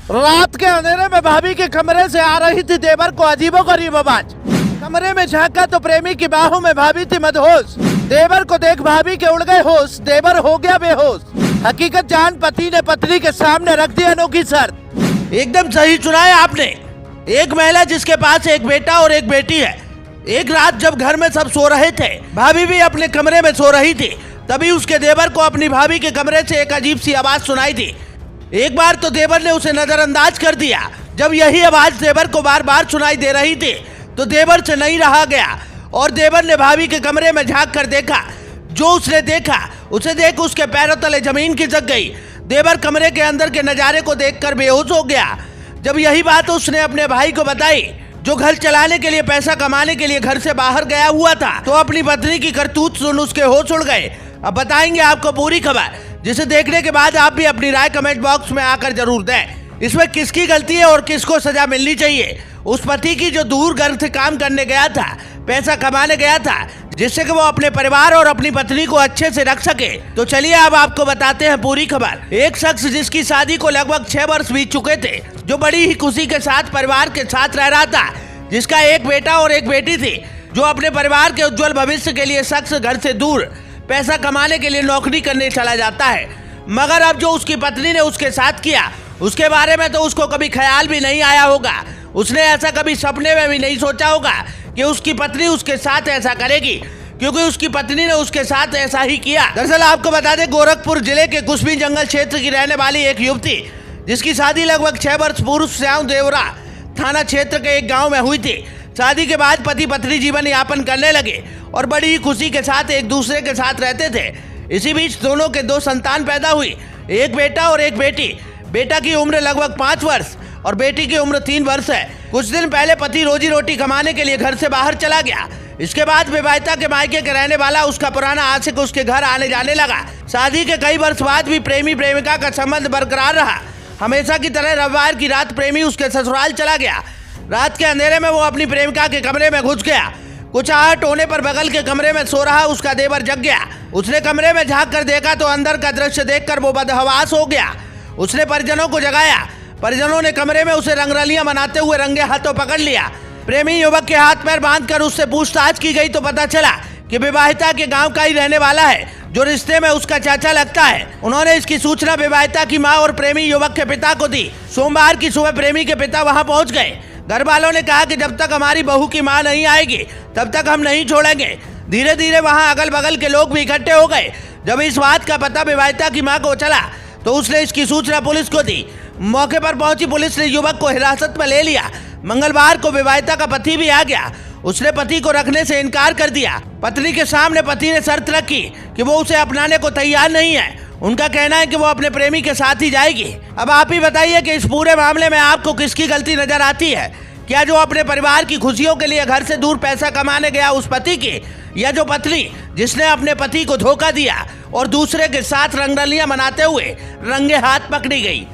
रात के अंधेरे में भाभी के कमरे से आ रही थी देवर को अजीबोगरीब आवाज। कमरे में झांका तो प्रेमी की बाहों में भाभी थी मदहोश। देवर को देख भाभी के उड़ गए होश, देवर हो गया बेहोश। हकीकत जान पति ने पत्नी के सामने रख दी अनोखी शर्त। एकदम सही सुना है आपने। एक महिला जिसके पास एक बेटा और एक बेटी है। एक रात जब घर में सब सो रहे थे, भाभी भी अपने कमरे में सो रही थी, तभी उसके देवर को अपनी भाभी के कमरे से एक अजीब सी आवाज सुनाई थी। एक बार तो देवर ने उसे नजरअंदाज कर दिया। जब यही आवाज देवर को बार बार सुनाई दे रही थी तो देवर से नहीं रहा गया और देवर ने भाभी के कमरे में झांक कर देखा। जो उसने देखा उसे देख उसके पैरों तले जमीन खिसक गई। देवर कमरे के अंदर के नजारे को देखकर बेहोश हो गया। जब यही बात उसने अपने भाई को बताई, जो घर चलाने के लिए, पैसा कमाने के लिए घर से बाहर गया हुआ था, तो अपनी पत्नी की करतूत सुन उसके होश उड़ गए। अब बताएंगे आपको पूरी खबर, जिसे देखने के बाद आप भी अपनी राय कमेंट बॉक्स में आकर जरूर दें। इसमें किसकी गलती है और किसको सजा मिलनी चाहिए? उस पति की जो दूर घर से काम करने गया था, पैसा कमाने गया था, जिससे कि वो अपने परिवार और अपनी पत्नी को अच्छे से रख सके। तो चलिए अब आपको बताते हैं पूरी खबर। एक शख्स जिसकी शादी को लगभग 6 वर्ष बीत चुके थे, जो बड़ी ही खुशी के साथ परिवार के साथ रह रहा था, जिसका एक बेटा और एक बेटी थी, जो अपने परिवार के उज्जवल भविष्य के लिए शख्स घर से दूर पैसा कमाने के लिए नौकरी करने चला जाता है। मगर अब जो उसकी पत्नी ने उसके साथ किया, उसके बारे में तो उसको कभी ख्याल भी नहीं आया होगा। उसने ऐसा कभी सपने में भी नहीं सोचा होगा कि उसकी पत्नी उसके साथ ऐसा करेगी, क्योंकि उसकी पत्नी ने उसके साथ ऐसा ही किया। दरअसल आपको बता दें, गोरखपुर जिले के कुसमी जंगल क्षेत्र की रहने वाली एक युवती, जिसकी शादी लगभग 6 वर्ष पूर्व श्याम देवरा थाना क्षेत्र के एक गाँव में हुई थी। शादी के बाद पति पत्नी जीवन यापन करने लगे और बड़ी ही खुशी के साथ एक दूसरे के साथ रहते थे। इसी बीच दोनों के 2 संतान पैदा हुई, एक बेटा और एक बेटी। बेटा की उम्र लगभग 5 वर्ष और बेटी की उम्र 3 वर्ष है। कुछ दिन पहले पति रोजी रोटी कमाने के लिए घर से बाहर चला गया। इसके बाद विवाहिता के मायके के रहने वाला उसका पुराना आशिक उसके घर आने जाने लगा। शादी के कई वर्ष बाद भी प्रेमी प्रेमिका का संबंध बरकरार रहा। हमेशा की तरह रविवार की रात प्रेमी उसके ससुराल चला गया। रात के अंधेरे में वो अपनी प्रेमिका के कमरे में घुस गया। कुछ आहट होने पर बगल के कमरे में सो रहा उसका देवर जग गया। उसने कमरे में झांक कर देखा तो अंदर का दृश्य देखकर वो बदहवास हो गया। उसने परिजनों को जगाया। परिजनों ने कमरे में उसे रंगरलियां मनाते हुए रंगे हाथों पकड़ लिया। प्रेमी युवक के हाथ पैर बांधकर उससे पूछताछ की गई तो पता चला कि विवाहिता के गांव का ही रहने वाला है, जो रिश्ते में उसका चाचा लगता है। उन्होंने इसकी सूचना विवाहिता की माँ और प्रेमी युवक के पिता को दी। सोमवार की सुबह प्रेमी के पिता वहां पहुंच गए। घर वालों ने कहा कि जब तक हमारी बहू की मां नहीं आएगी तब तक हम नहीं छोड़ेंगे। धीरे धीरे वहां अगल बगल के लोग भी इकट्ठे हो गए। जब इस बात का पता विवाहिता की मां को चला तो उसने इसकी सूचना पुलिस को दी। मौके पर पहुंची पुलिस ने युवक को हिरासत में ले लिया। मंगलवार को विवाहिता का पति भी आ गया। उसने पति को रखने से इनकार कर दिया। पत्नी के सामने पति ने शर्त रखी कि वो उसे अपनाने को तैयार नहीं है। उनका कहना है कि वो अपने प्रेमी के साथ ही जाएगी। अब आप ही बताइए कि इस पूरे मामले में आपको किसकी गलती नजर आती है? क्या जो अपने परिवार की खुशियों के लिए घर से दूर पैसा कमाने गया उस पति की, या जो पत्नी जिसने अपने पति को धोखा दिया और दूसरे के साथ रंगरलियां मनाते हुए रंगे हाथ पकड़ी गई?